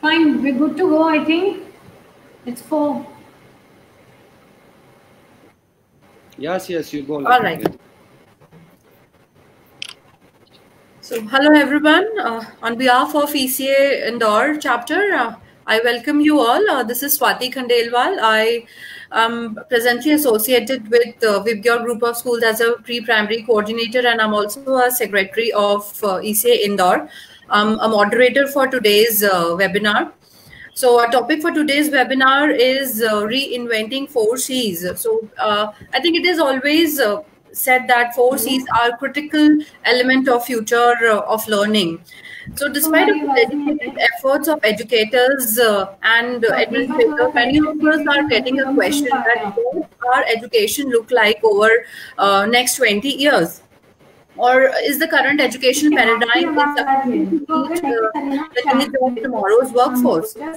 Fine, we're good to go, I think. It's 4. Yes, you go. All right. So, hello everyone. On behalf of ECA Indore chapter, I welcome you all. This is Swati Khandelwal. I am presently associated with Vibgyor Group of Schools as a pre-primary coordinator, and I'm also a secretary of ECA Indore. I'm a moderator for today's webinar. So our topic for today's webinar is reinventing 4Cs. So I think it is always said that 4Cs are critical element of future of learning. So despite of the dedicated efforts of educators and administrators, many of us are getting a question that what our education look like over next 20 years? Or is the current education paradigm sufficient to meet the needs of tomorrow's workforce? So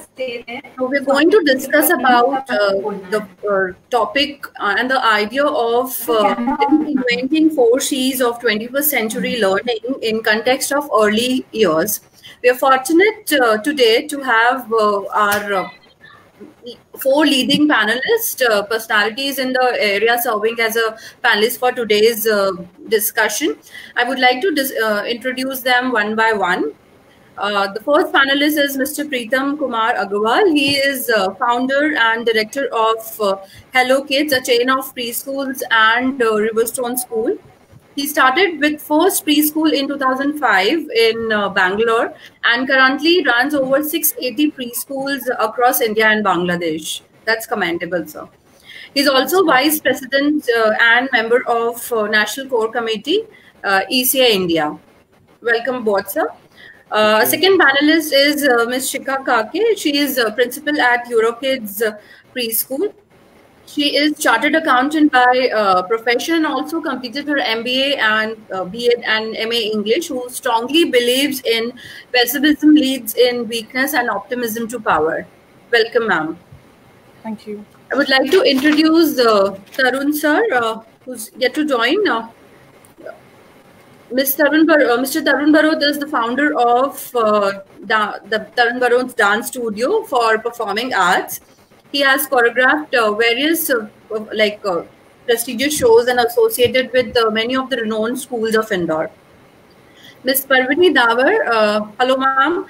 we're going to discuss about the topic and the idea of inventing 4Cs of 21st century learning in context of early years. We are fortunate today to have our 4 leading panelist personalities in the area serving as a panelist for today's discussion. I would like to introduce them one by one. The first panelist is Mr. Preetham Kumar Agarwal. He is founder and director of Hello Kids, a chain of preschools and Riverstone School. He started with first preschool in 2005 in Bangalore and currently runs over 680 preschools across India and Bangladesh. That's commendable, sir. He's also vice president and member of National Core Committee, ECA India. Welcome aboard, sir. Second panelist is Ms. Shikha Kake. She is principal at Eurokids Preschool. She is chartered accountant by profession and also completed her MBA and BEd and MA English, who strongly believes in pessimism leads in weakness and optimism to power. Welcome, ma'am. Thank you. I would like to introduce Tarun sir, who's yet to join. Mr. Tarun Barot is the founder of the Tarun Barot's Dance Studio for Performing Arts. He has choreographed various prestigious shows and associated with many of the renowned schools of Indore. Ms. Parvini Davar, hello ma'am.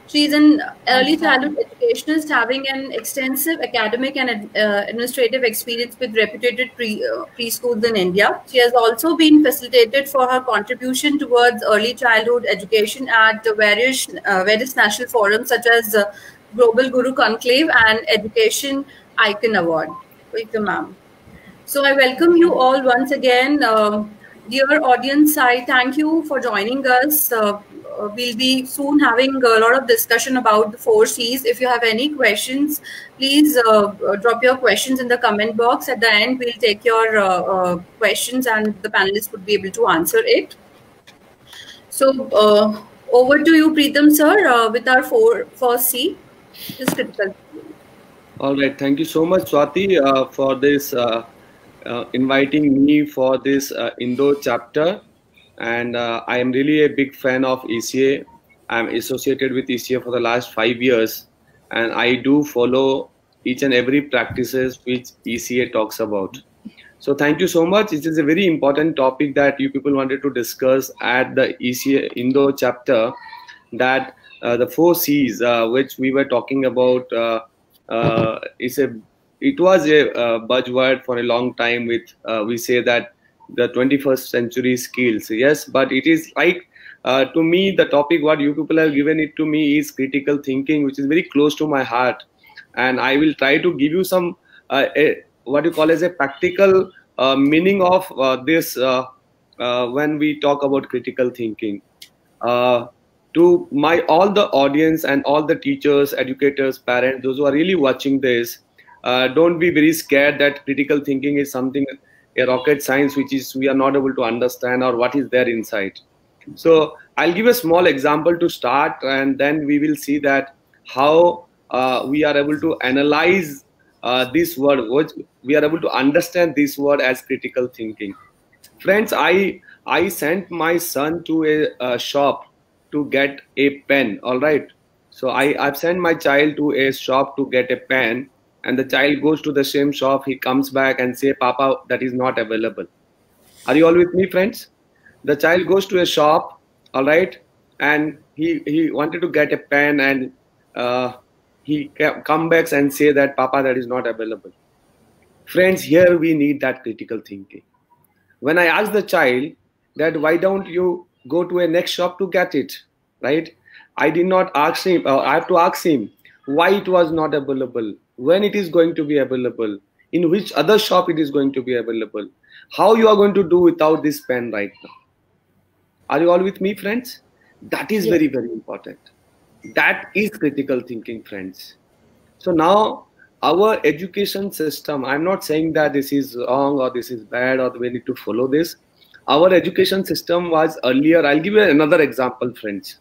She is an early childhood educationist having an extensive academic and administrative experience with reputed preschools in India. She has also been facilitated for her contribution towards early childhood education at various national forums such as Global Guru Conclave and Education Icon Award. Welcome, ma'am. So I welcome you all once again. Dear audience, I thank you for joining us. We'll be soon having a lot of discussion about the 4Cs. If you have any questions, please drop your questions in the comment box. At the end, we'll take your questions and the panelists would be able to answer it. So over to you, Preetham sir, with our 4C. All right. Thank you so much, Swati, for this inviting me for this Indore chapter. And I am really a big fan of ECA. I'm associated with ECA for the last 5 years. And I do follow each and every practices which ECA talks about. So thank you so much. It is a very important topic that you people wanted to discuss at the ECA Indore chapter, that the 4Cs, which we were talking about, it was a buzzword for a long time. With we say that the 21st century skills, yes, but it is like to me the topic what you people have given it to me is critical thinking, which is very close to my heart, and I will try to give you some what you call as a practical meaning of this when we talk about critical thinking. To all the audience and all the teachers, educators, parents, those who are really watching this, don't be very scared that critical thinking is something, a rocket science, which is we are not able to understand or what is there inside. So I'll give a small example to start, and then we will see that how we are able to analyze this word, which we are able to understand this word as critical thinking. Friends, I sent my son to a shop to get a pen. All right. So I've sent my child to a shop to get a pen, and the child goes to the same shop. He comes back and say, Papa, that is not available. Are you all with me, friends? The child goes to a shop, all right, and he wanted to get a pen, and he come back and say that, Papa, that is not available. Friends, here we need that critical thinking. When I ask the child that why don't you go to a next shop to get it, right? I did not ask him, I have to ask him why it was not available, when it is going to be available, in which other shop it is going to be available, how you are going to do without this pen right now. Are you all with me, friends? That is very, very important. That is critical thinking, friends. So now our education system, I'm not saying that this is wrong or this is bad or we need to follow this. Our education system was earlier, I'll give you another example, friends.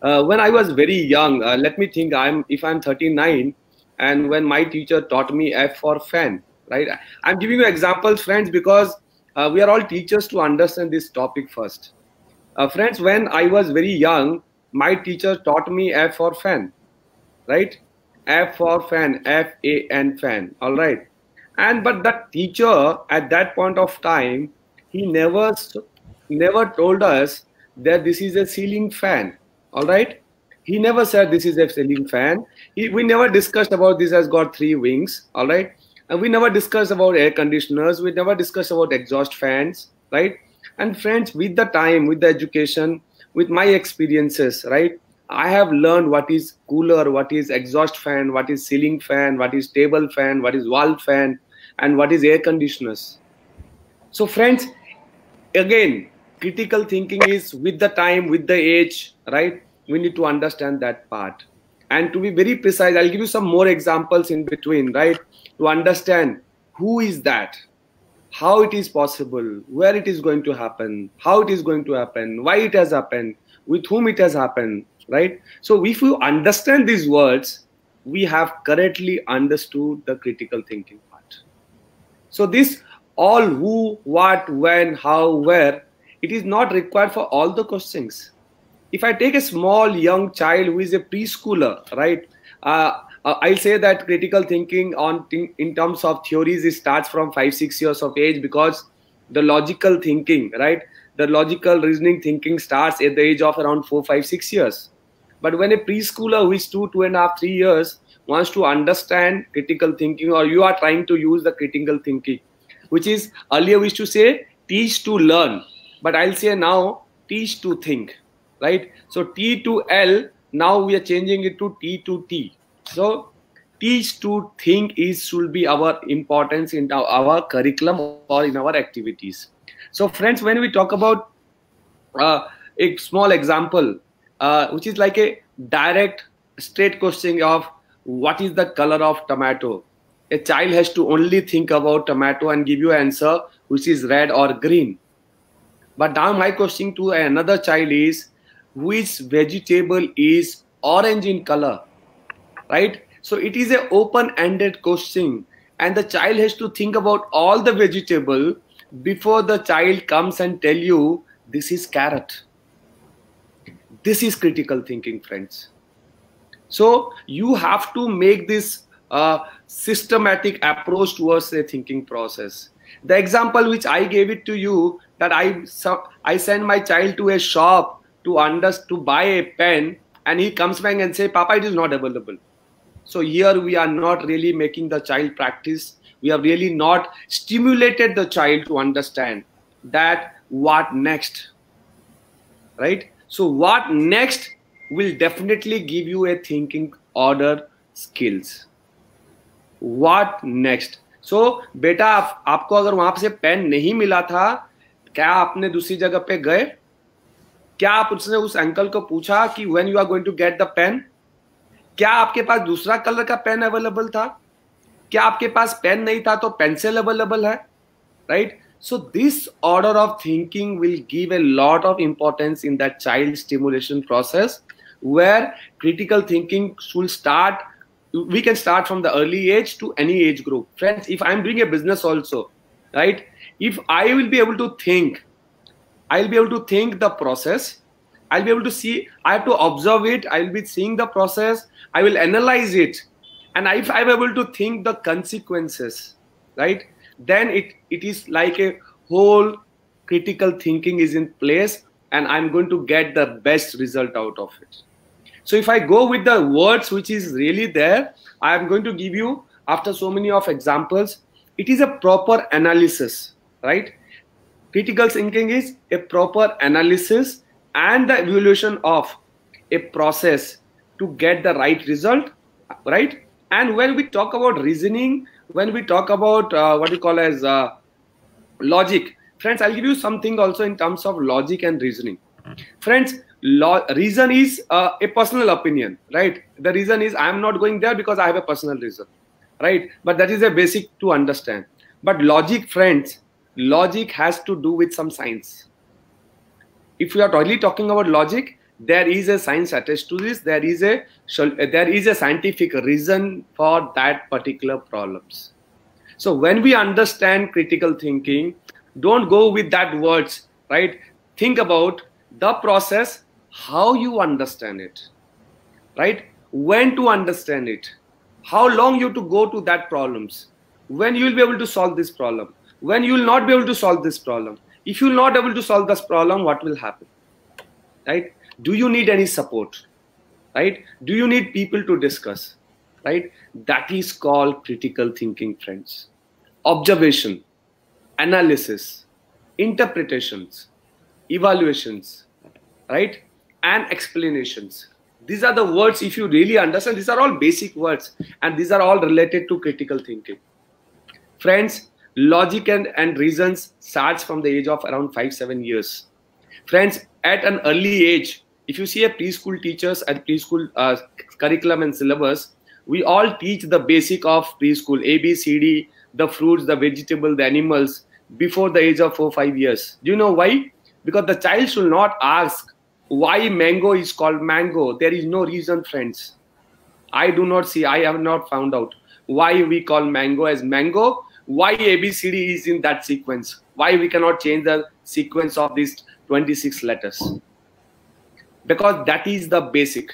When I was very young, let me think, if I'm 39, and when my teacher taught me F for fan, right? I'm giving you examples, friends, because we are all teachers to understand this topic first. Friends, when I was very young, my teacher taught me F for fan, right? F for fan, F-A-N, fan, all right? But the teacher at that point of time, he never told us that this is a ceiling fan, all right? He never said this is a ceiling fan. We never discussed about this has got 3 wings, all right? And we never discussed about air conditioners. We never discussed about exhaust fans, right? And friends, with the time, with the education, with my experiences, right? I have learned what is cooler, what is exhaust fan, what is ceiling fan, what is table fan, what is wall fan, and what is air conditioners. So friends, again, critical thinking is with the time, with the age, right? We need to understand that part. And to be very precise, I'll give you some more examples in between, right? To understand who is that, how it is possible, where it is going to happen, how it is going to happen, why it has happened, with whom it has happened, right? So if you understand these words, we have correctly understood the critical thinking part. So this all who, what, when, how, where, it is not required for all the questions. If I take a small young child who is a preschooler, right? I'll say that critical thinking in terms of theories, it starts from 5-6 years of age, because the logical thinking, right? The logical reasoning thinking starts at the age of around 4, 5, 6 years. But when a preschooler who is 2, 2.5, 3 years wants to understand critical thinking, or you are trying to use the critical thinking, which is earlier we used to say teach to learn, but I'll say now teach to think, right? So T to L, now we are changing it to T to T. So teach to think should be our importance in our curriculum or in our activities. So friends, when we talk about a small example, which is like a direct straight question of what is the color of tomato, a child has to only think about tomato and give you an answer which is red or green. But now my question to another child is, which vegetable is orange in color, right? So it is an open-ended question, and the child has to think about all the vegetable before the child comes and tell you this is carrot. This is critical thinking, friends. So you have to make this systematic approach towards a thinking process. The example which I gave it to you, that I send my child to a shop to buy a pen, and he comes back and say, Papa, it is not available. So here we are not really making the child practice. We have really not stimulated the child to understand that what next, right? So what next will definitely give you a thinking order skills. What next? So बेटा आपको अगर वहां से pen नहीं मिला था, क्या आपने दूसरी जगह पे गए? क्या आप उसने उस अंकल को पूछा कि when you are going to get the pen? क्या आपके पास दूसरा कलर का पेन अवेलेबल था? क्या आपके पास पेन नहीं था तो पेंसिल अवेलेबल है? Right? So this order of thinking will give a lot of importance in that child stimulation process, where critical thinking should start. We can start from the early age to any age group. Friends, if I'm doing a business also, right? If I will be able to think, I'll be able to think the process, I'll be able to see, I have to observe it, I will be seeing the process, I will analyze it, and if I'm able to think the consequences, right, then it is like a whole critical thinking is in place, and I'm going to get the best result out of it. So if I go with the words which is really there, I am going to give you, after so many of examples, it is a proper analysis, right? Critical thinking is a proper analysis and the evaluation of a process to get the right result, right? And when we talk about reasoning, when we talk about what we call as logic, friends, I'll give you something also in terms of logic and reasoning. Friends, reason is a personal opinion, right? The reason is I am not going there because I have a personal reason, right? But that is a basic to understand. But logic, friends, logic has to do with some science. If we are really talking about logic, there is a science attached to this. There is a scientific reason for that particular problems. So when we understand critical thinking, don't go with that words, right? Think about the process, how you understand it, right? When to understand it, how long you have to go to that problems, when you will be able to solve this problem, when you will not be able to solve this problem. If you will not be able to solve this problem, what will happen, right? Do you need any support, right? Do you need people to discuss, right? That is called critical thinking, friends. Observation, analysis, interpretations, evaluations, right? And explanations. These are the words, if you really understand, these are all basic words, and these are all related to critical thinking. Friends, logic and reasons starts from the age of around 5-7 years. Friends, at an early age, if you see a preschool teachers and preschool curriculum and syllabus, we all teach the basic of preschool, A, B, C, D, the fruits, the vegetable, the animals, before the age of 4-5 years. Do you know why? Because the child should not ask why mango is called mango. There is no reason, friends. I have not found out why we call mango as mango, why ABCD is in that sequence, why we cannot change the sequence of these 26 letters. Because that is the basic.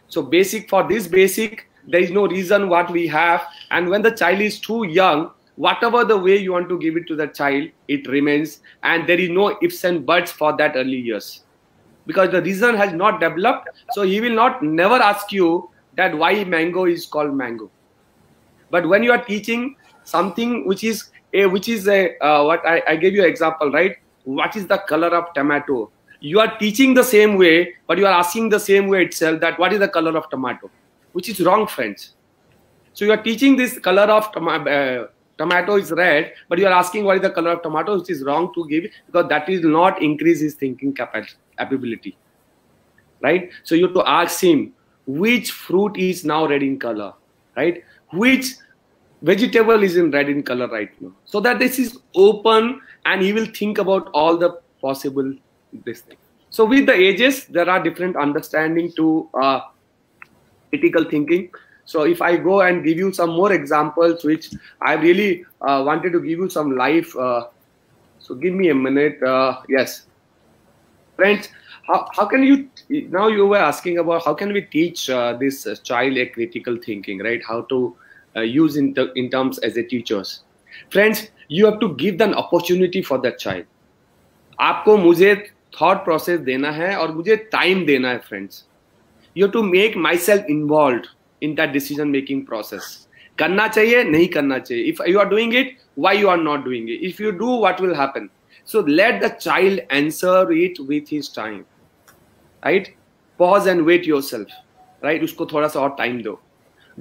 So basic, for this basic, there is no reason what we have. And when the child is too young, whatever the way you want to give it to the child, it remains, and there is no ifs and buts for that early years, because the reason has not developed. So he will never ask you that why mango is called mango. But when you are teaching something which is what I gave you an example, right? What is the color of tomato? You are teaching the same way, but you are asking the same way itself that what is the color of tomato, which is wrong, friends. So you are teaching this color of tomato is red, but you are asking what is the color of tomato, which is wrong to give, because that will not increase his thinking capability, right? So you have to ask him which fruit is now red in color, right? Which vegetable is in red in color right now, so that this is open and he will think about all the possible this thing. So with the ages, there are different understanding to critical thinking. So if I go and give you some more examples, which I really wanted to give you some live, so give me a minute. Yes, friends, how can you, now you were asking about how can we teach this child a critical thinking, right? How to use in terms as a teachers. Friends, you have to give an opportunity for that child. आपको मुझे thought process देना है और मुझे time देना है, friends. You have to make myself involved in that decision making process. करना चाहिए, नहीं करना चाहिए. If you are doing it, why you are not doing it? If you do, what will happen? So let the child answer it with his time, right? Pause and wait yourself, right? उसको थोड़ा सा और time दो.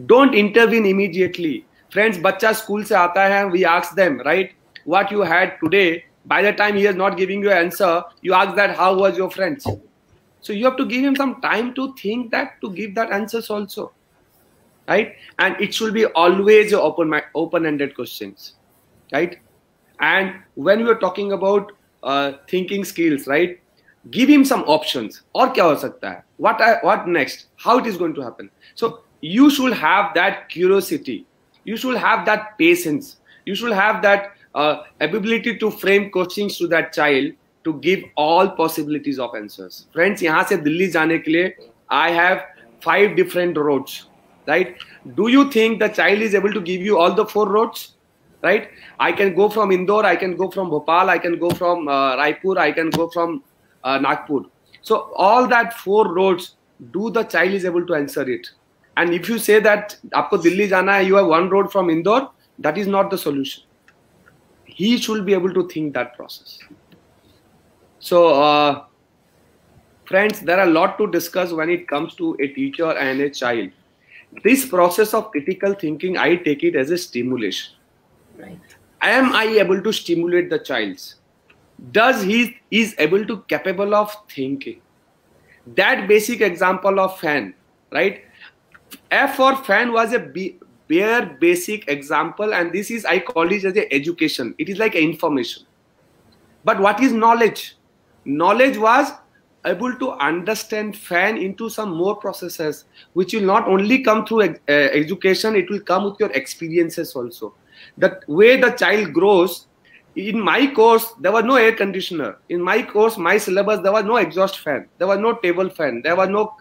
Don't intervene immediately. Friends, बच्चा school से आता है, we ask them, right? What you had today. By the time he is not giving you an answer, you ask that how was your friends? So you have to give him some time to think that, to give that answers also, right? And it should be always open-ended questions, right? And when we are talking about thinking skills, right? Give him some options. और क्या हो सकता है? What next? How it is going to happen? So you should have that curiosity. You should have that patience. You should have that ability to frame questions to that child to give all possibilities of answers. Friends, यहाँ से दिल्ली जाने के लिए I have 5 different roads, right? Do you think the child is able to give you all the 4 roads, right? I can go from Indore, I can go from Bhopal, I can go from Raipur, I can go from Nagpur. So all that 4 roads, do the child is able to answer it? And if you say that आपको दिल्ली जाना है, you have 1 road from Indore, that is not the solution. He should be able to think that process. So, friends, there are a lot to discuss when it comes to a teacher and a child. This process of critical thinking, I take it as a stimulation. Right. Am I able to stimulate the child? Does he is able to capable of thinking? That basic example of fan, right? F for fan was a bare basic example, and this is, I call it as a education. It is like information. But what is knowledge? Knowledge was able to understand fan into some more processes, which will not only come through education, it will come with your experiences also. The way the child grows, in my course, there was no air conditioner. In my course, my syllabus, there was no exhaust fan. There was no table fan. There were no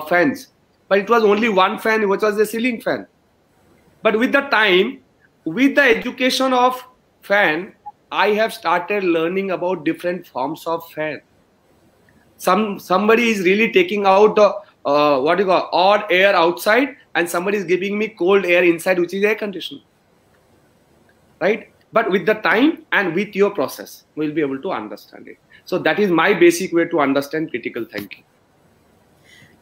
fans. But it was only one fan, which was a ceiling fan. But with the time, with the education of fan, I have started learning about different forms of fan. Somebody is really taking out the odd air outside, and somebody is giving me cold air inside, which is air conditioner. Right? But with the time and with your process, we'll be able to understand it. So that is my basic way to understand critical thinking.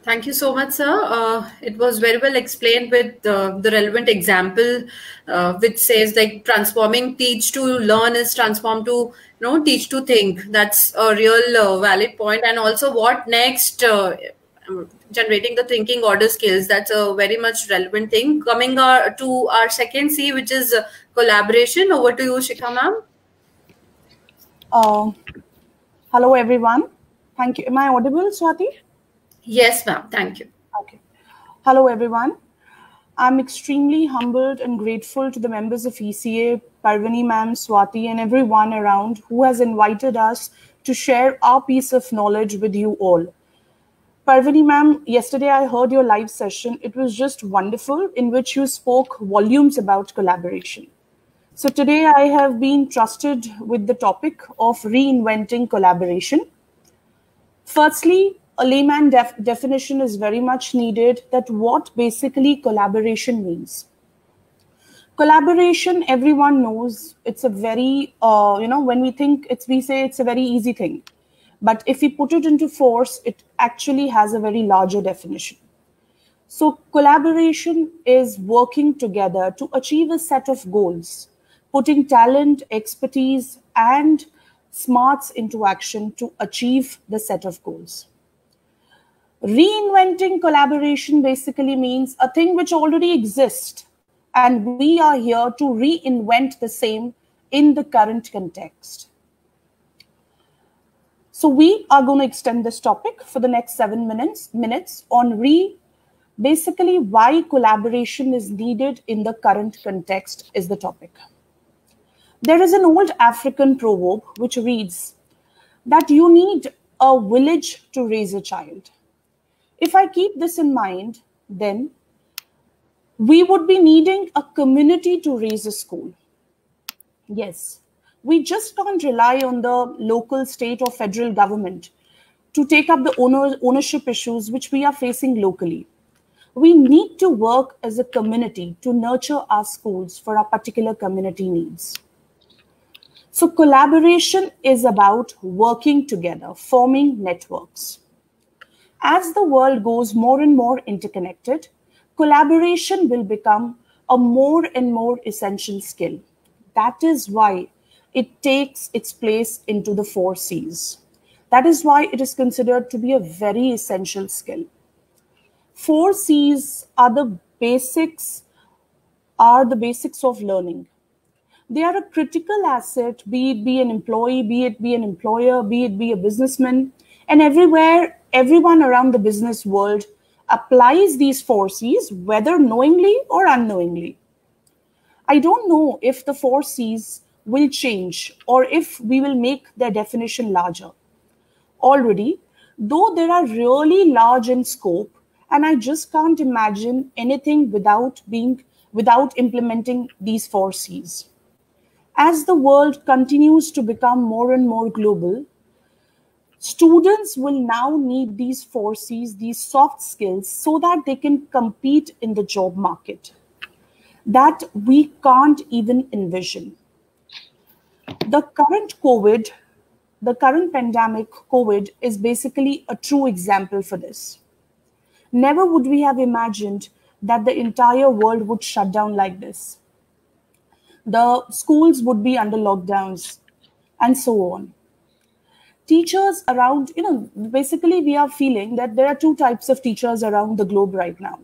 Thank you so much, sir. It was very well explained with the relevant example, which says like transforming teach to learn is transformed to teach to think. That's a real valid point. And also, what next? Generating the thinking order skills. That's a very much relevant thing. Coming to our second C, which is collaboration. Over to you, Shikha ma'am. Hello, everyone. Thank you. Am I audible, Swati? Yes, ma'am. Thank you. Okay. Hello, everyone. I'm extremely humbled and grateful to the members of ECA, Parvani ma'am, Swati, and everyone around who has invited us to share our piece of knowledge with you all. Parvani ma'am, yesterday I heard your live session. It was just wonderful, in which you spoke volumes about collaboration. So today I have been trusted with the topic of reinventing collaboration. Firstly, a layman definition is very much needed, that what basically collaboration means. Collaboration, everyone knows, it's a very, when we think, we say it's a very easy thing. But if we put it into force, it actually has a very larger definition. So collaboration is working together to achieve a set of goals, putting talent, expertise, and smarts into action to achieve the set of goals. Reinventing collaboration basically means a thing which already exists, and we are here to reinvent the same in the current context. So we are going to extend this topic for the next 7 minutes on basically why collaboration is needed in the current context is the topic. There is an old African proverb which reads that you need a village to raise a child. If I keep this in mind, then we would be needing a community to raise a school. Yes, we just can't rely on the local, state, or federal government to take up the ownership issues which we are facing locally. We need to work as a community to nurture our schools for our particular community needs. So collaboration is about working together, forming networks. As the world goes more and more interconnected, collaboration will become a more and more essential skill. That is why it takes its place into the 4 C's. That is why it is considered to be a very essential skill. 4 C's are the basics of learning. They are a critical asset, be it be an employee, be it be an employer, be it be a businessman, and everyone around the business world applies these 4 C's, whether knowingly or unknowingly. I don't know if the 4 C's will change or if we will make their definition larger. Already, though they are really large in scope, and I just can't imagine anything without implementing these 4 C's. As the world continues to become more and more global, students will now need these 4 C's, these soft skills, so that they can compete in the job market that we can't even envision. The current pandemic, COVID, is basically a true example for this. Never would we have imagined that the entire world would shut down like this. The schools would be under lockdowns and so on. Teachers around, basically we are feeling that there are 2 types of teachers around the globe right now.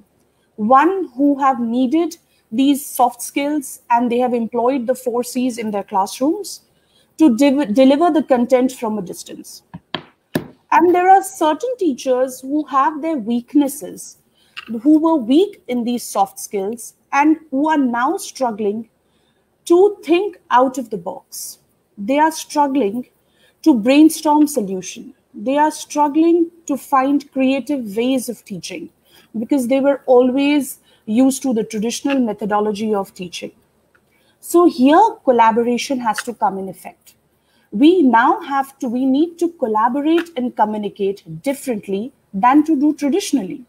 One who have needed these soft skills and they have employed the 4 C's in their classrooms to deliver the content from a distance. And there are certain teachers who have their weaknesses, who were weak in these soft skills and who are now struggling to think out of the box. They are struggling to brainstorm solutions. They are struggling to find creative ways of teaching because they were always used to the traditional methodology of teaching. So here collaboration has to come in effect. We need to collaborate and communicate differently than to do traditionally.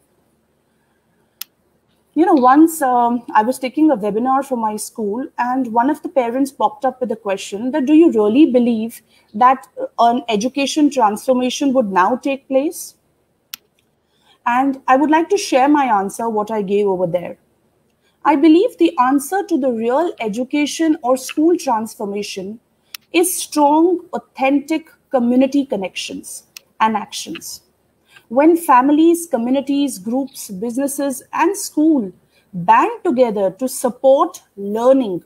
Once I was taking a webinar for my school and one of the parents popped up with a question that, do you really believe that an education transformation would now take place? And I would like to share my answer, what I gave over there. I believe the answer to the real education or school transformation is strong, authentic community connections and actions. When families, communities, groups, businesses, and school band together to support learning,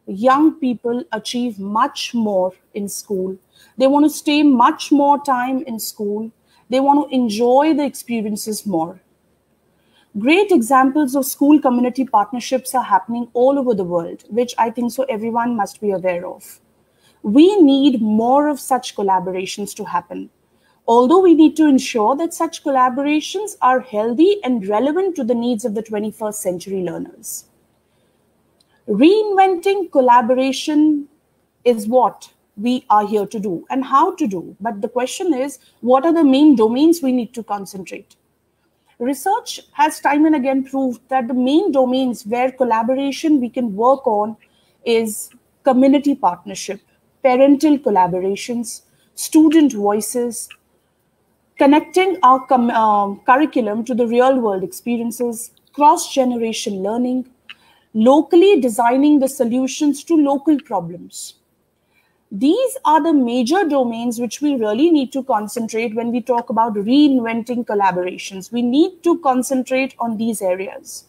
young people achieve much more in school. They want to stay much more time in school. They want to enjoy the experiences more. Great examples of school community partnerships are happening all over the world, which I think so everyone must be aware of. We need more of such collaborations to happen. Although we need to ensure that such collaborations are healthy and relevant to the needs of the 21st century learners. Reinventing collaboration is what we are here to do and how to do. But the question is, what are the main domains we need to concentrate? Research has time and again proved that the main domains where collaboration we can work on is community partnership, parental collaborations, student voices, connecting our curriculum to the real world experiences, cross-generation learning, locally designing the solutions to local problems. These are the major domains which we really need to concentrate when we talk about reinventing collaborations. We need to concentrate on these areas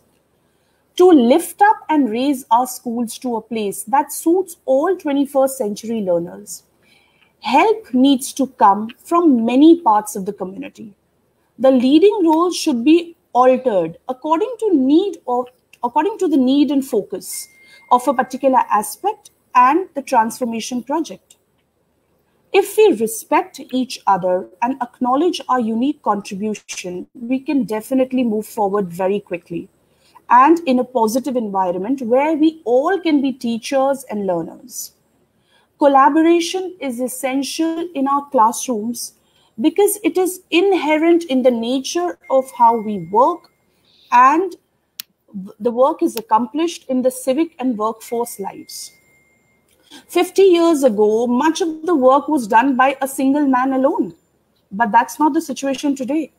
to lift up and raise our schools to a place that suits all 21st century learners. Help needs to come from many parts of the community. The leading role should be altered according to the need and focus of a particular aspect and the transformation project. If we respect each other and acknowledge our unique contribution, we can definitely move forward very quickly and in a positive environment where we all can be teachers and learners. Collaboration is essential in our classrooms because it is inherent in the nature of how we work, and the work is accomplished in the civic and workforce lives. 50 years ago, much of the work was done by a single man alone, but that's not the situation today.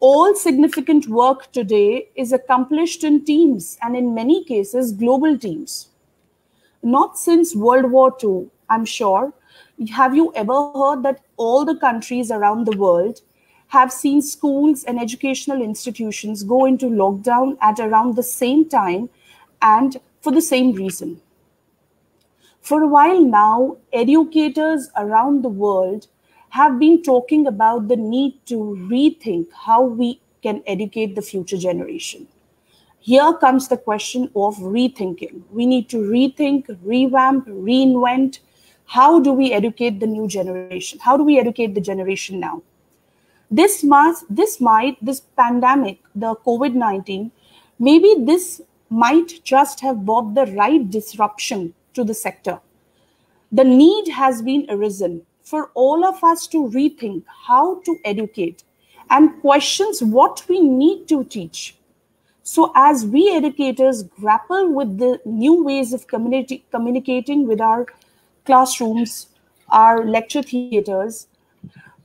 All significant work today is accomplished in teams, and in many cases, global teams. Not since World War II, I'm sure. Have you ever heard that all the countries around the world have seen schools and educational institutions go into lockdown at around the same time and for the same reason? For a while now, educators around the world have been talking about the need to rethink how we can educate the future generation. Here comes the question of rethinking. We need to rethink, revamp, reinvent. How do we educate the new generation? How do we educate the generation now? This pandemic, the COVID-19, maybe this might just have brought the right disruption to the sector. The need has been arisen for all of us to rethink how to educate and questions what we need to teach. So as we educators grapple with the new ways of communicating with our classrooms, our lecture theaters,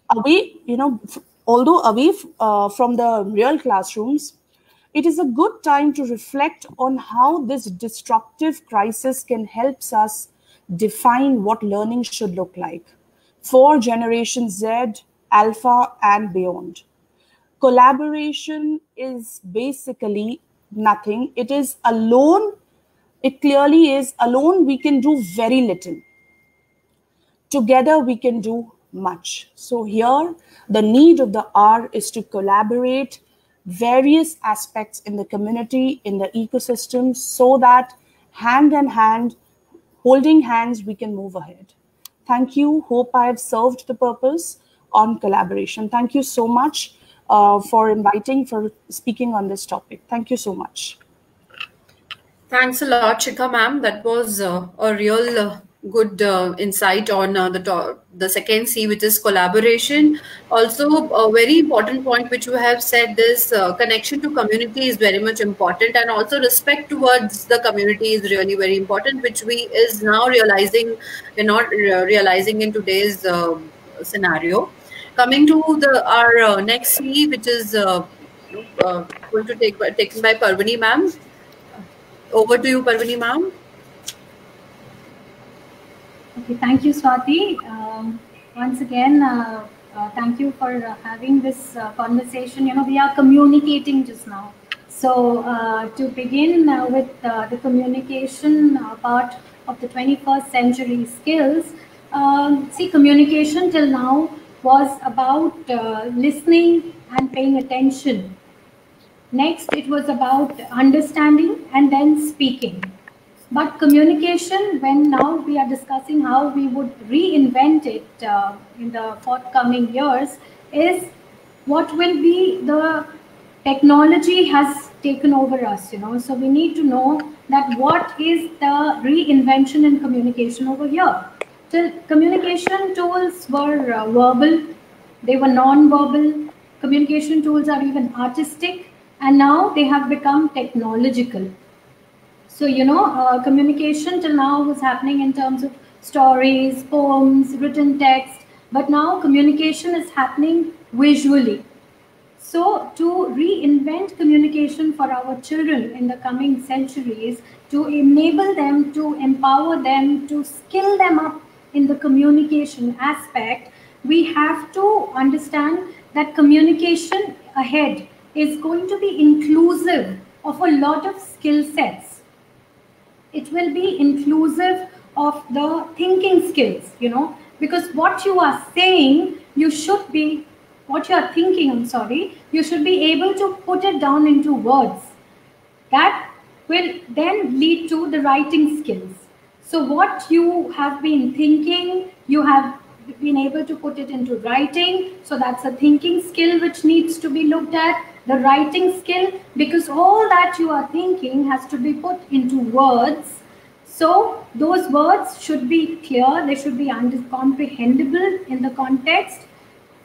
away, although away from the real classrooms, it is a good time to reflect on how this disruptive crisis can help us define what learning should look like for Generation Z, Alpha, and beyond. Collaboration is basically nothing. It is alone. It clearly is alone. We can do very little. Together, we can do much. So here, the need of the hour is to collaborate various aspects in the community, in the ecosystem, so that hand in hand, holding hands, we can move ahead. Thank you. Hope I have served the purpose on collaboration. Thank you so much for speaking on this topic. Thank you so much. Thanks a lot, Shikha ma'am. That was a real good insight on the second C, which is collaboration. Also, a very important point which you have said, this connection to community is very much important, and also respect towards the community is really very important, which we is now realizing, realizing in today's scenario. Coming to our next C, which is going to taken by Parvani ma'am. Over to you, Parvani ma'am. Okay, thank you, Swati. Once again, thank you for having this conversation. We are communicating just now. So to begin with the communication part of the 21st century skills, see, communication till now was about listening and paying attention. Next, it was about understanding and then speaking. But communication, when now we are discussing how we would reinvent it in the forthcoming years, is what will be the technology has taken over us, So we need to know that what is the reinvention in communication over here. Till communication tools were verbal, they were non-verbal. Communication tools are even artistic, and now they have become technological. So, communication till now was happening in terms of stories, poems, written text, but now communication is happening visually. So, to reinvent communication for our children in the coming centuries, to enable them, to empower them, to skill them up in the communication aspect, we have to understand that communication ahead is going to be inclusive of a lot of skill sets. It will be inclusive of the thinking skills, because what you are saying, you should be, what you are thinking, you should be able to put it down into words. That will then lead to the writing skills. So what you have been thinking, you have been able to put it into writing. So that's a thinking skill which needs to be looked at. The writing skill, because all that you are thinking has to be put into words. So those words should be clear, they should be comprehensible in the context.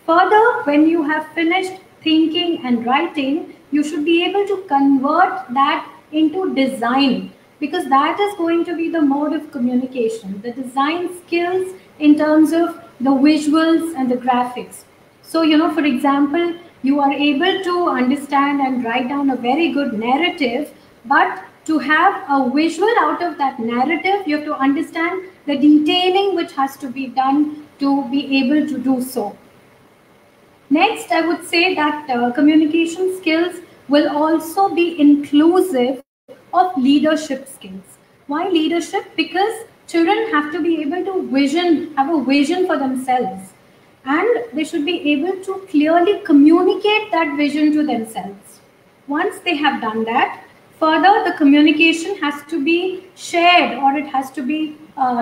Further, when you have finished thinking and writing, you should be able to convert that into design, because that is going to be the mode of communication, the design skills in terms of the visuals and the graphics. So, for example, you are able to understand and write down a very good narrative, but to have a visual out of that narrative, you have to understand the detailing which has to be done to be able to do so. Next, I would say that communication skills will also be inclusive of leadership skills. Why leadership? Because children have to be able to have a vision for themselves, and they should be able to clearly communicate that vision to themselves. Once they have done that, further, the communication has to be shared, or it has to be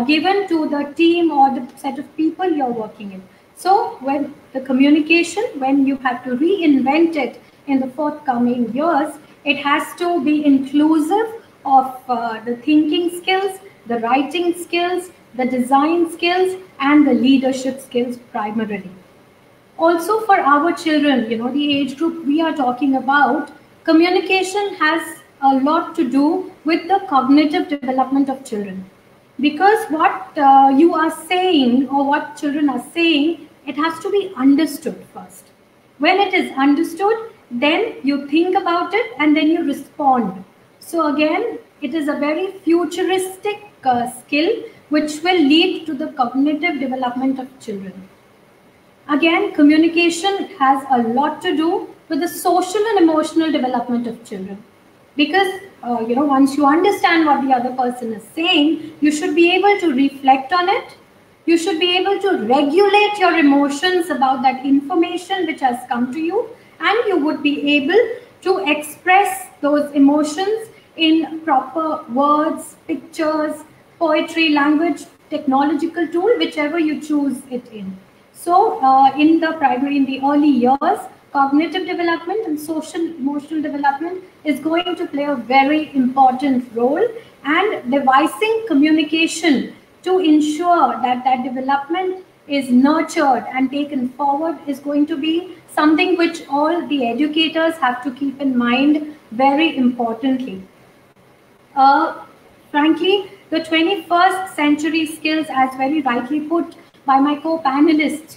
given to the team or the set of people you're working in. So when the communication, when you have to reinvent it in the forthcoming years, it has to be inclusive of the thinking skills, the writing skills, the design skills, and the leadership skills primarily. Also for our children, the age group we are talking about, communication has a lot to do with the cognitive development of children. Because what you are saying or what children are saying, it has to be understood first. When it is understood, then you think about it and then you respond. So again, it is a very futuristic skill which will lead to the cognitive development of children. Again, communication has a lot to do with the social and emotional development of children. Because, once you understand what the other person is saying, you should be able to reflect on it. You should be able to regulate your emotions about that information which has come to you. And you would be able to express those emotions in proper words, pictures, poetry, language, technological tool, whichever you choose it in. So in the early years, cognitive development and social emotional development is going to play a very important role, and devising communication to ensure that that development is nurtured and taken forward is going to be something which all the educators have to keep in mind very importantly. Frankly, the 21st century skills, as very rightly put by my co-panelists,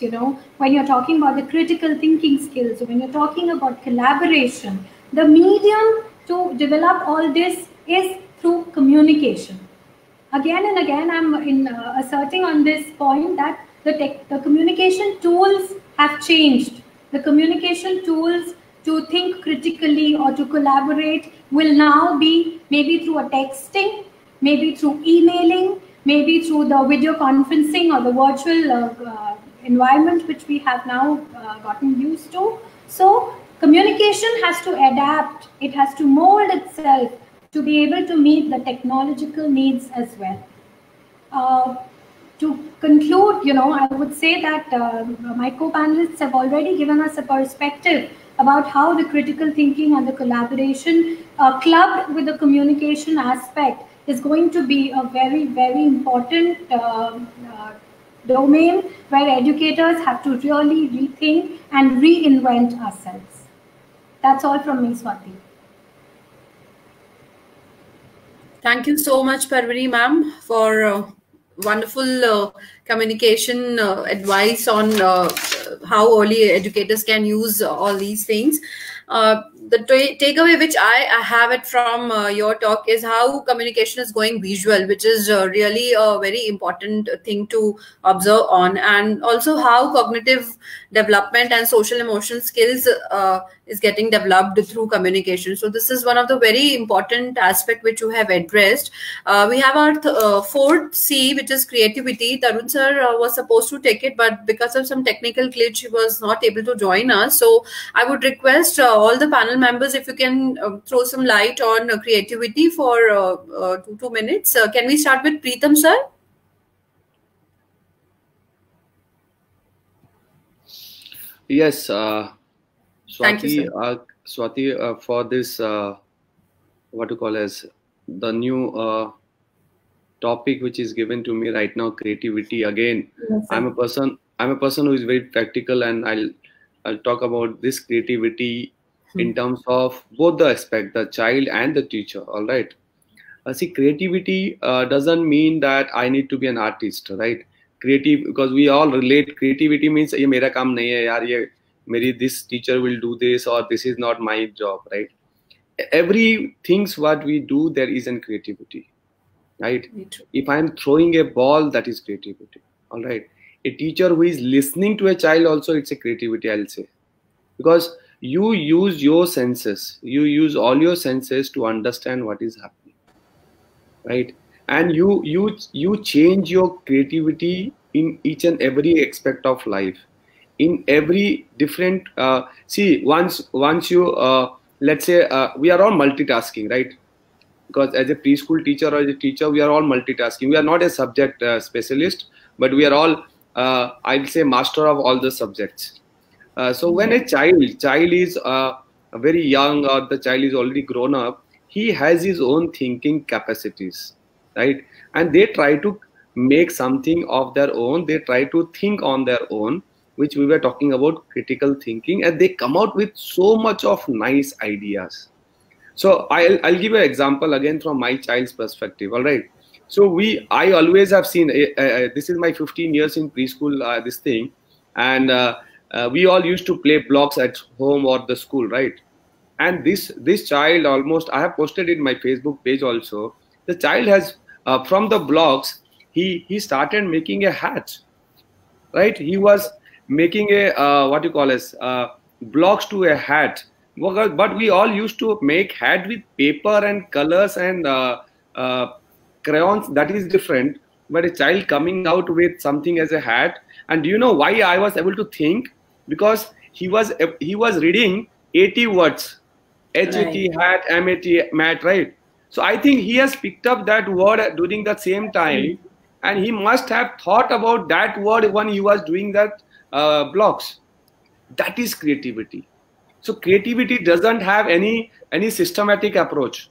when you're talking about the critical thinking skills, when you're talking about collaboration, the medium to develop all this is through communication. Again and again, I'm asserting on this point that the communication tools have changed. The communication tools to think critically or to collaborate will now be maybe through a texting, maybe through emailing, maybe through the video conferencing or the virtual environment which we have now gotten used to. So communication has to adapt, it has to mold itself to be able to meet the technological needs as well. To conclude, I would say that my co-panelists have already given us a perspective about how the critical thinking and the collaboration clubbed with the communication aspect is going to be a very, very important domain where educators have to really rethink and reinvent ourselves. That's all from me, Swati. Thank you so much, Parvani ma'am, for wonderful communication advice on how early educators can use all these things. The takeaway which I have it from your talk is how communication is going visual, which is really a very important thing to observe on, and also how cognitive development and social emotional skills is getting developed through communication. So this is one of the very important aspect which you have addressed. We have our fourth C, which is creativity. Tarun sir was supposed to take it, but because of some technical glitch, he was not able to join us. So I would request all the panel members, if you can throw some light on creativity for 2 minutes. Can we start with Preetham sir? Yes, Thank you, Swati, for this, what to call as the new topic which is given to me right now, creativity. Again, yes, I'm a person who is very practical, and I'll talk about this creativity in terms of both the aspect, the child and the teacher. All right. See, creativity doesn't mean that I need to be an artist, right? Creative, because we all relate. Creativity means ये मेरा काम नहीं है यार, ये मेरी this teacher will do this, or this is not my job, right? Every things what we do, there is an creativity, right? If I'm throwing a ball, that is creativity. All right. A teacher who is listening to a child also, it's a creativity, I'll say, because you use your senses, you use all your senses to understand what is happening, right? And you change your creativity in each and every aspect of life, in every different see, once you let's say we are all multitasking, right? because as a preschool teacher or as a teacher, we are all multitasking. We are not a subject specialist, but we are all, I'll say, master of all the subjects. So when a child is very young, or the child is already grown up, he has his own thinking capacities, right? And they try to make something of their own. They try to think on their own, which we were talking about, critical thinking, and they come out with so much of nice ideas. So I'll give you an example again from my child's perspective. All right. So I always have seen, this is my 15 years in preschool, this thing, and we all used to play blocks at home or the school, right? And this child, almost, I have posted it in my Facebook page also. The child has, from the blocks, he started making a hat, right? He was making a, what you call as, blocks to a hat. But we all used to make hat with paper and colors and crayons. That is different. But a child coming out with something as a hat. And do you know why I was able to think? Because he was reading 80 words. H-A-T, hat, M-A-T, mat, right? So I think he has picked up that word during the same time. And he must have thought about that word when he was doing that blocks. That is creativity. So creativity doesn't have any systematic approach,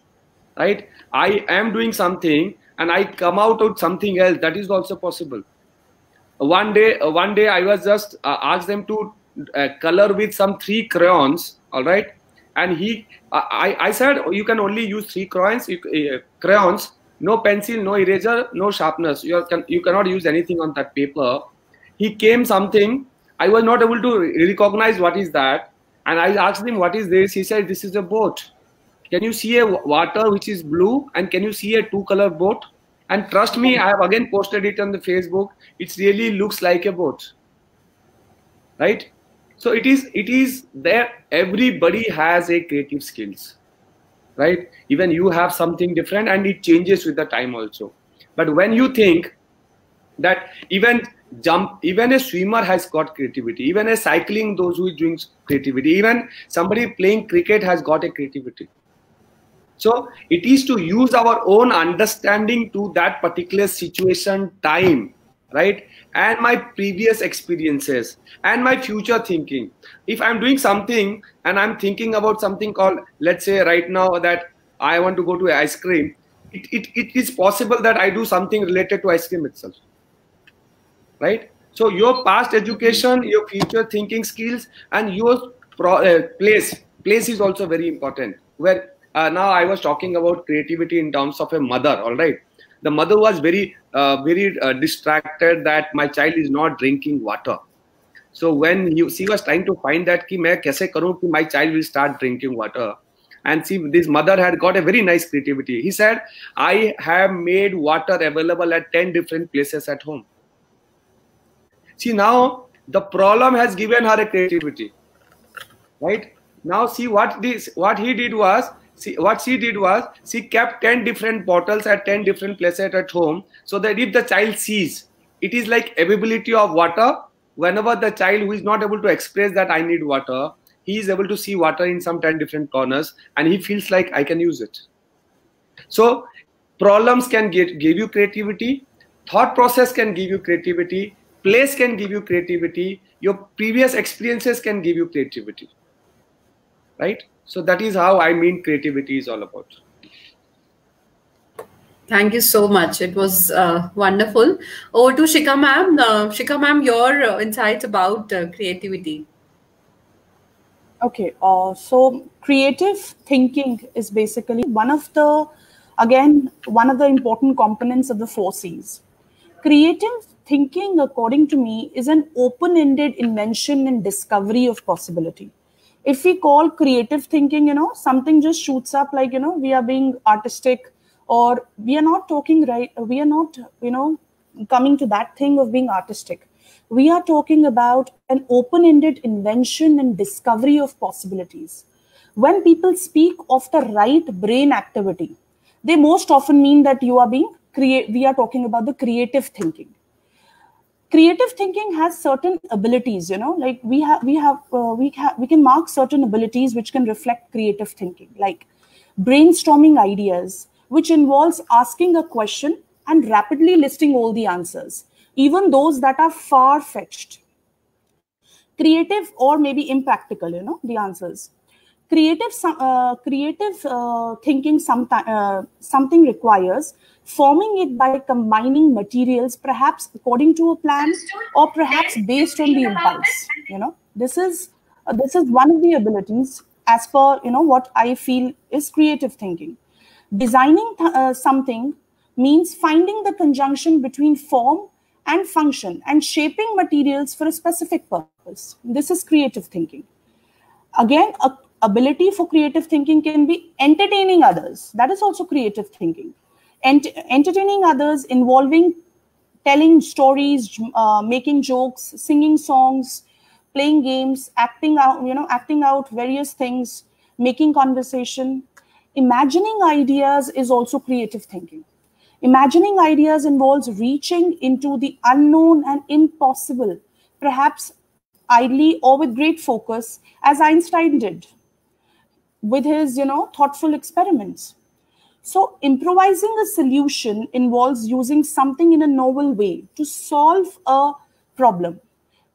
right? I am doing something and I come out with something else. That is also possible. One day I was just asked them to color with some 3 crayons, all right? And I said, you can only use 3 crayons, no pencil, no eraser, no sharpness. You cannot use anything on that paper. He came something, I was not able to recognize what is that. And I asked him, what is this? He said, this is a boat. Can you see a water which is blue? And can you see a 2-color boat? And trust me, I have again posted it on the Facebook. It really looks like a boat, right? So it is there. Everybody has a creative skills, right? Even you have something different and it changes with the time also. But when you think that even a swimmer has got creativity, even a cycling, those who is doing creativity, even somebody playing cricket has got a creativity. So it is to use our own understanding to that particular situation, time, right? And my previous experiences and my future thinking. If I'm doing something and I'm thinking about something called, let's say right now that I want to go to ice cream, it is possible that I do something related to ice cream itself, right? So your past education, your future thinking skills, and your place is also very important. Where now I was talking about creativity in terms of a mother, all right? The mother was very distracted that my child is not drinking water. So when she was trying to find that ki main kaise karu ki my child will start drinking water, and see, this mother had got a very nice creativity. He said, I have made water available at 10 different places at home. See, now the problem has given her a creativity, right? Now see what she did was she kept 10 different bottles at 10 different places at home, so that if the child sees, it is like availability of water. Whenever the child who is not able to express that I need water, he is able to see water in some 10 different corners and he feels like I can use it. So problems can give you creativity, thought process can give you creativity, place can give you creativity, your previous experiences can give you creativity, right? So that is how I mean creativity is all about. Thank you so much. It was wonderful. Over to Shikha ma'am. Shikha ma'am, your insights about creativity. Okay, so creative thinking is basically one of the important components of the 4 C's. Creative thinking, according to me, is an open-ended invention and discovery of possibility. If we call creative thinking, something just shoots up like, we are being artistic, or we are not talking right, we are not, coming to that thing of being artistic. We are talking about an open-ended invention and discovery of possibilities. When people speak of the right brain activity, they most often mean that we are talking about the creative thinking. Creative thinking has certain abilities, like we can mark certain abilities which can reflect creative thinking, like brainstorming ideas, which involves asking a question and rapidly listing all the answers, even those that are far-fetched. Creative or maybe impractical, the answers. Creative thinking something requires forming it by combining materials, perhaps according to a plan or perhaps based on the impulse. This is one of the abilities as per what I feel is creative thinking. Designing something means finding the conjunction between form and function and shaping materials for a specific purpose. This is creative thinking. Again, ability for creative thinking can be entertaining others. That is also creative thinking. Entertaining others involving telling stories, making jokes, singing songs, playing games, acting out various things, making conversation. Imagining ideas is also creative thinking. Imagining ideas involves reaching into the unknown and impossible, perhaps idly or with great focus, as Einstein did with his, thoughtful experiments. So improvising a solution involves using something in a novel way to solve a problem.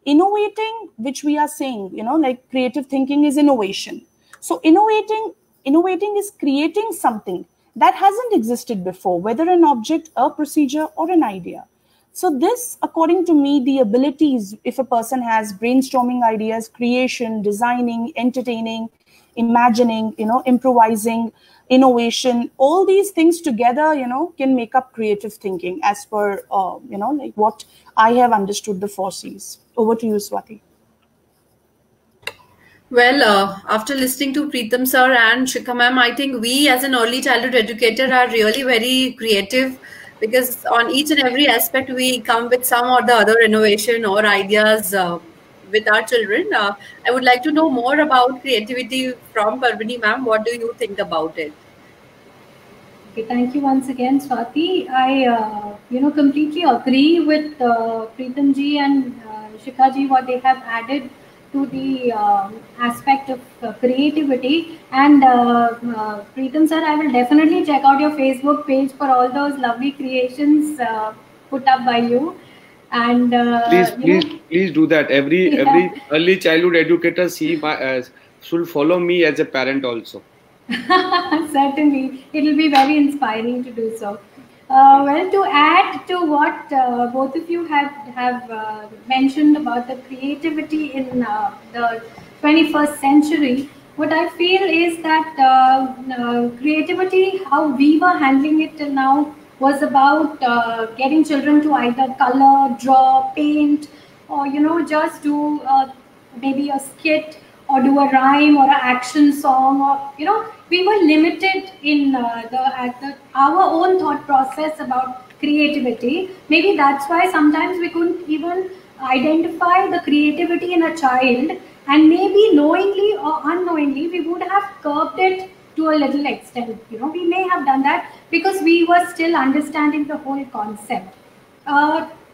Innovating, which we are saying, like creative thinking is innovation. So innovating is creating something that hasn't existed before, whether an object, a procedure, or an idea. So this, according to me, the abilities, if a person has brainstorming ideas, creation, designing, entertaining, imagining, improvising, innovation, all these things together, can make up creative thinking as per, like what I have understood the 4 C's. Over to you, Swati. Well, after listening to Preetham sir and Shikha ma'am, I think we as an early childhood educator are really very creative, because on each and every aspect we come with some or the other innovation or ideas with our children. I would like to know more about creativity from Parvini ma'am. What do you think about it? Okay, thank you once again, Swati. I, completely agree with Preetham ji and Shikha ji, what they have added to the aspect of creativity. And Preetham sir, I will definitely check out your Facebook page for all those lovely creations put up by you. And please do that. Every early childhood educator should follow me as a parent also. Certainly, it will be very inspiring to do so. Well, to add to what both of you have mentioned about the creativity in the 21st century, what I feel is that creativity, how we were handling it till now, was about getting children to either color, draw, paint, or just do maybe a skit or do a rhyme or an action song, or we were limited in our own thought process about creativity. Maybe that's why sometimes we couldn't even identify the creativity in a child, and maybe knowingly or unknowingly we would have curbed it to a little extent. We may have done that because we were still understanding the whole concept.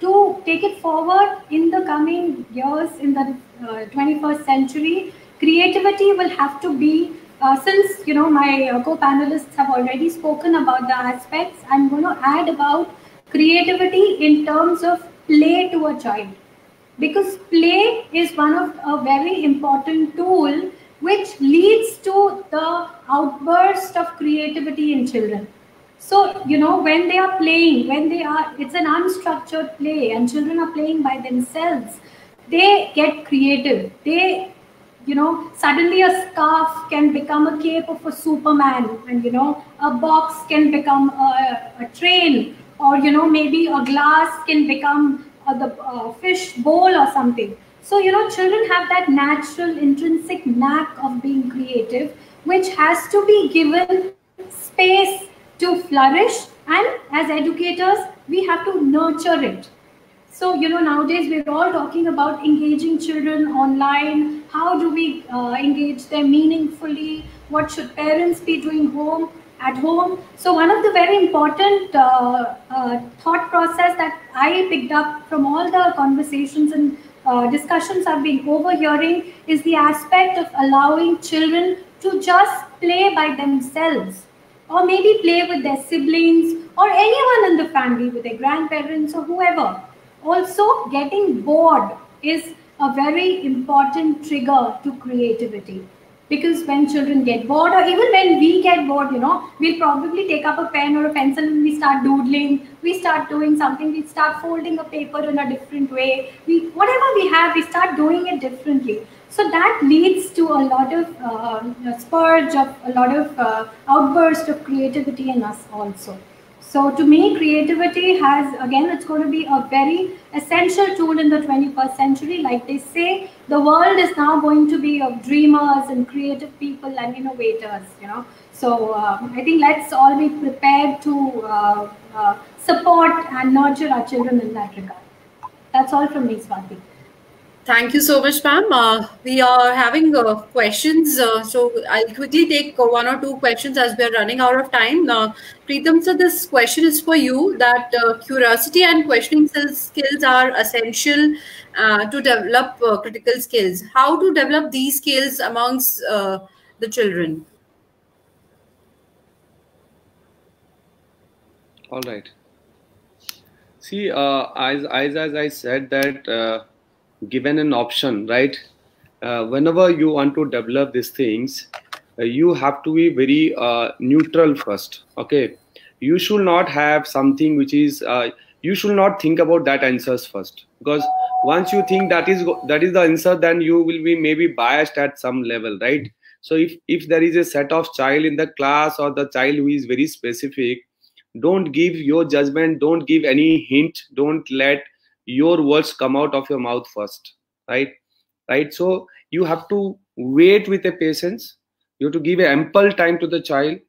To take it forward in the coming years, in the 21st century, creativity will have to be, since my co-panelists have already spoken about the aspects, I'm going to add about creativity in terms of play to a child, because play is one of a very important tool which leads to the outburst of creativity in children. So, when they are playing, it's an unstructured play and children are playing by themselves, they get creative. They, suddenly a scarf can become a cape of a Superman, and, a box can become a train, or, maybe a glass can become the fish bowl or something. So, children have that natural intrinsic knack of being creative, which has to be given space to flourish, and as educators we have to nurture it. So nowadays we're all talking about engaging children online. How do we engage them meaningfully? What should parents be doing at home? So one of the very important thought process that I picked up from all the conversations and discussions I've been overhearing is the aspect of allowing children to just play by themselves. or maybe play with their siblings or anyone in the family, with their grandparents or whoever. Also, getting bored is a very important trigger to creativity. Because when children get bored, or even when we get bored, we'll probably take up a pen or a pencil and we start doodling, we start doing something, we start folding a paper in a different way. Whatever we have, we start doing it differently. So that leads to a lot of spurge of a lot of outburst of creativity in us also. So to me, creativity it's going to be a very essential tool in the 21st century. Like they say, the world is now going to be of dreamers and creative people and innovators, So I think let's all be prepared to support and nurture our children in that regard. That's all from me, Swati. Thank you so much, ma'am. We are having questions, so I'll quickly take one or two questions as we are running out of time. Preetham sir, this question is for you, that curiosity and questioning skills are essential to develop critical skills. How to develop these skills amongst the children? All right. See, as I said that given an option, right? Whenever you want to develop these things, you have to be very neutral first. Okay, you should not have something which is. You should not think about that answers first, because once you think that is the answer, then you will be maybe biased at some level, right? So if there is a set of child in the class, or the child who is very specific, don't give your judgment, don't give any hint, don't let your words come out of your mouth first, right? So you have to wait with a patience. You have to give ample time to the child.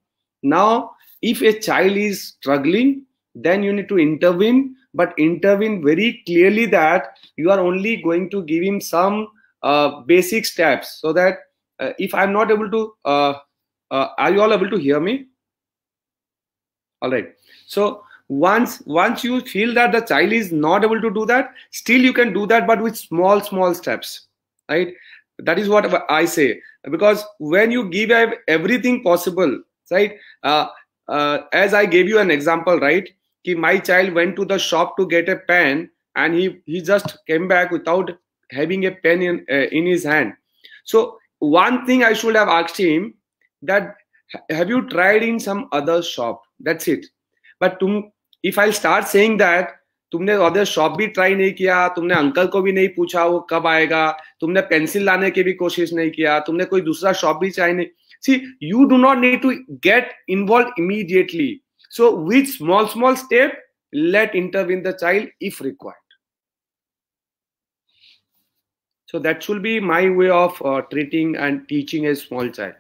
Now, if a child is struggling, then you need to intervene, but intervene very clearly that you are only going to give him some basic steps, so that if I'm not able to, are you all able to hear me? All right. So once you feel that the child is not able to do that, still you can do that, but with small steps, right? That is what I say, because when you give everything possible, right? As I gave you an example, right? My child went to the shop to get a pen, and he just came back without having a pen in his hand. So one thing I should have asked him, that have you tried in some other shop? That's it. But if I start saying that तुमने other shop भी try नहीं किया, तुमने uncle को भी नहीं पूछा वो कब आएगा, तुमने पेंसिल लाने की भी कोशिश नहीं किया, तुमने कोई दूसरा शॉप भी ट्राई नहीं. See, you do not need to get involved immediately. So with small step, let intervene the child if required. So that should be my way of treating and teaching a small child.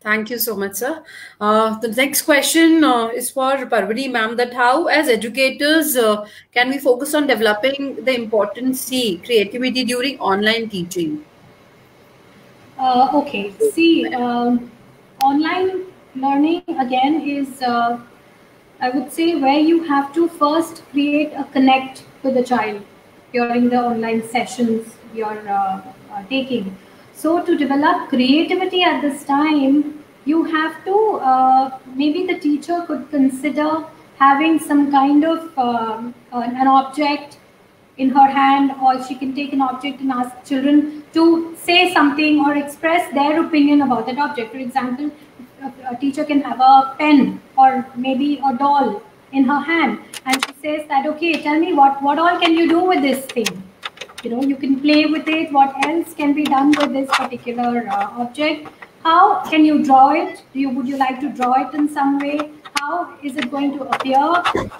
Thank you so much, sir. The next question is for Parvati ma'am, that how as educators can we focus on developing the important creativity during online teaching? Okay, see, online learning again is, I would say, where you have to first create a connect with the child during the online sessions you're taking. So to develop creativity at this time, you have to, maybe the teacher could consider having some kind of an object in her hand, or she can take an object and ask children to say something or express their opinion about that object. For example, a teacher can have a pen or maybe a doll in her hand, and she says that, okay, tell me what all can you do with this thing? You can play with it. What else can be done with this particular object? How can you draw it? Would you like to draw it in some way? How is it going to appear?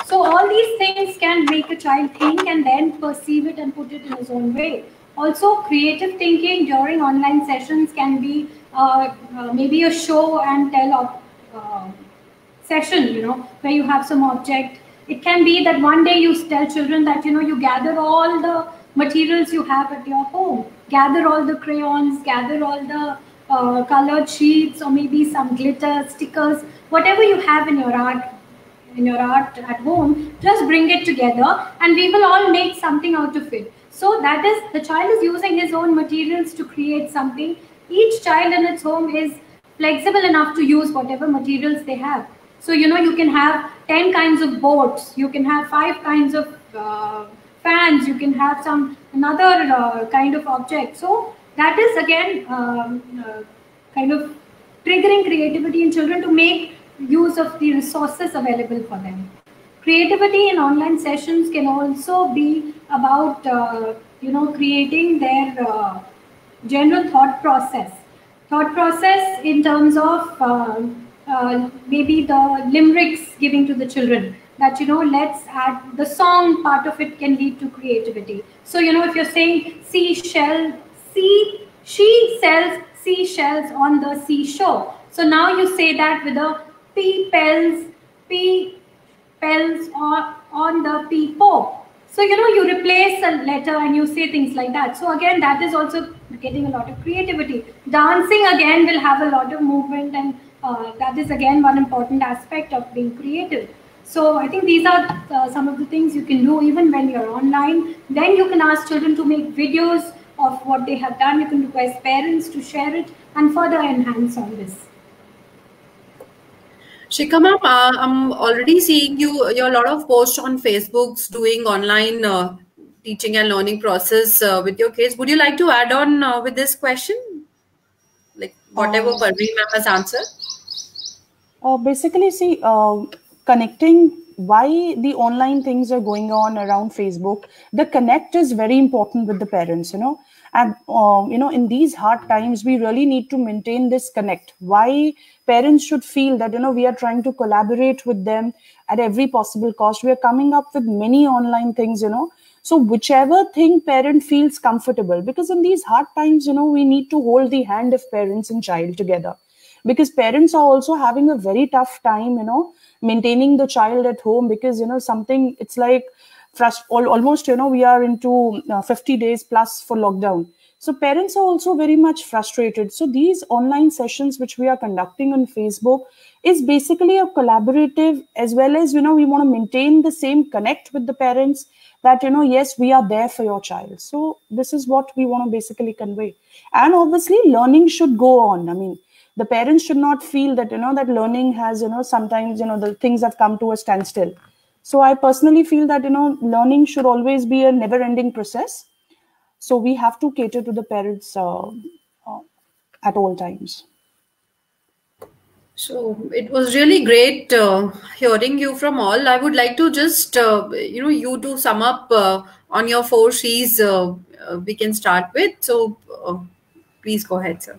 So all these things can make a child think and then perceive it and put it in his own way. Also, creative thinking during online sessions can be maybe a show and tell session, where you have some object. It can be that one day you tell children that, you gather all the materials you have at your home, gather all the crayons, gather all the colored sheets, or maybe some glitter, stickers, whatever you have in your art at home, just bring it together and we will all make something out of it. So that is, the child is using his own materials to create something. Each child in its home is flexible enough to use whatever materials they have. So, you can have 10 kinds of boats, you can have 5 kinds of fans, you can have another kind of object. So that is again kind of triggering creativity in children to make use of the resources available for them. Creativity in online sessions can also be about creating their general thought process in terms of maybe the limericks giving to the children, that let's add the song part of it can lead to creativity. So if you're saying she sells seashells on the seashore, so now you say that with a P pells or on the peepo. So you replace a letter and you say things like that. So again, that is also getting a lot of creativity. Dancing again will have a lot of movement, and that is again one important aspect of being creative. So I think these are some of the things you can do even when you're online. Then you can ask children to make videos of what they have done. You can request parents to share it and further enhance on this. Shikha ma'am, I'm already seeing your lot of posts on Facebook's doing online teaching and learning process with your kids. Would you like to add on with this question? Like whatever Parveen ma'am has answered? Basically, see, connecting why the online things are going on around Facebook, the connect is very important with the parents, and, in these hard times, we really need to maintain this connect. Why parents should feel that, we are trying to collaborate with them at every possible cost. We are coming up with many online things, So whichever thing parent feels comfortable, because in these hard times, we need to hold the hand of parents and child together, because parents are also having a very tough time, maintaining the child at home, because, something, it's like almost, we are into 50 days plus for lockdown. So parents are also very much frustrated. So these online sessions which we are conducting on Facebook is basically a collaborative, as well as, we want to maintain the same connect with the parents, that, yes, we are there for your child. So this is what we want to basically convey. And obviously learning should go on. I mean, the parents should not feel that, that learning has, sometimes, the things have come to a standstill. So I personally feel that, learning should always be a never ending process. So we have to cater to the parents at all times. So it was really great hearing you from all. I would like to just, you to sum up on your 4 C's we can start with. So please go ahead, sir.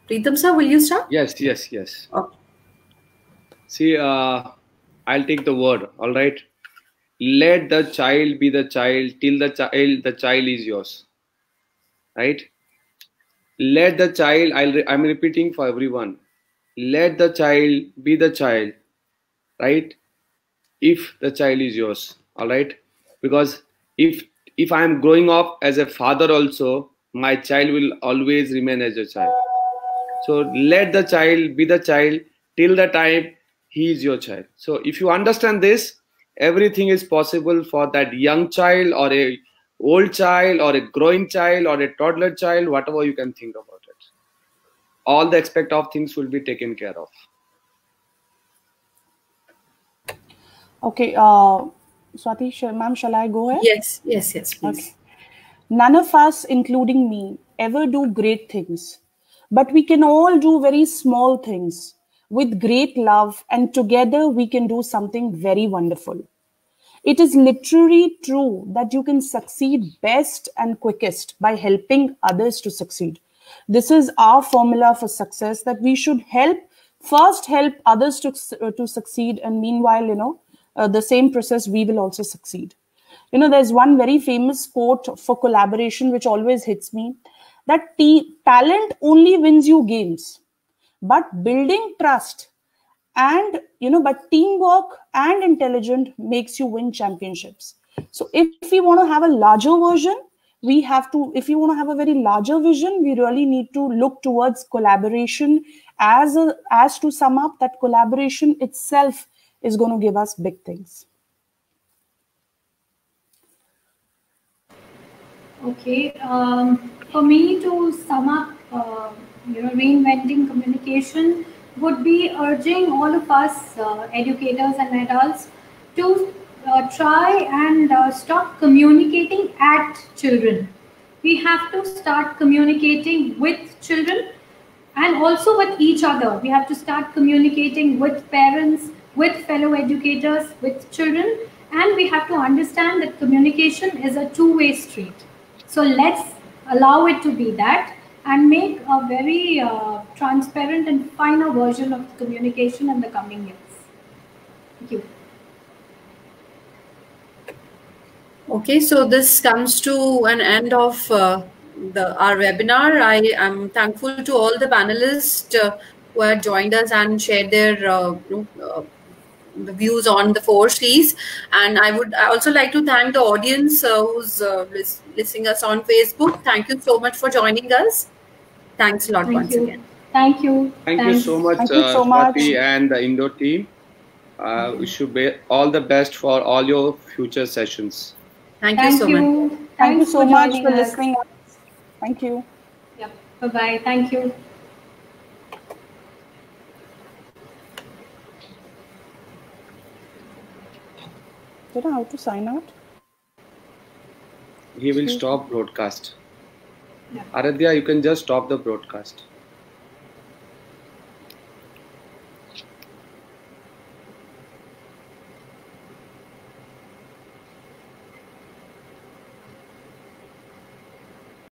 Preetham sir, will you start? Yes. Okay. See, I'll take the word. All right. Let the child be the child till the child is yours. Right. Let the child, I'm repeating for everyone. Let the child be the child. Right. If the child is yours. All right. Because if I'm growing up as a father also, my child will always remain as a child. So let the child be the child till the time he is your child. So if you understand this, everything is possible for that young child or a old child or a growing child or a toddler child, whatever you can think about it. All the aspect of things will be taken care of. Okay, Swati, ma'am, shall I go ahead? Yes, please. Okay. None of us, including me, ever do great things. But we can all do very small things with great love, and together we can do something very wonderful. It is literally true that you can succeed best and quickest by helping others to succeed. This is our formula for success, that we should first help others to succeed, and meanwhile, the same process we will also succeed. There's one very famous quote for collaboration which always hits me, that talent only wins you games, but building trust and but teamwork and intelligence makes you win championships. So if we want to have a larger version, if you want to have a very larger vision, we really need to look towards collaboration as to sum up, that collaboration itself is going to give us big things. Okay. For me to sum up, reinventing communication would be urging all of us, educators and adults, to try and stop communicating at children. We have to start communicating with children and also with each other. We have to start communicating with parents, with fellow educators, with children, and we have to understand that communication is a two-way street. So let's allow it to be that and make a very transparent and finer version of communication in the coming years. Thank you. Okay, so this comes to an end of our webinar. I am thankful to all the panelists who had joined us and shared their the views on the 4 Cs. And I would also like to thank the audience who's listening us on Facebook. Thank you so much for joining us. Thanks a lot once again. Thank you. Thank you so much, Swati and the Indo team. Wish you all the best for all your future sessions. Thank you so much. Thank you so much for listening. Thank you. Yep. Bye-bye. Thank you. Did I have to sign out? He will stop broadcast. Yeah. Aradhya, you can just stop the broadcast.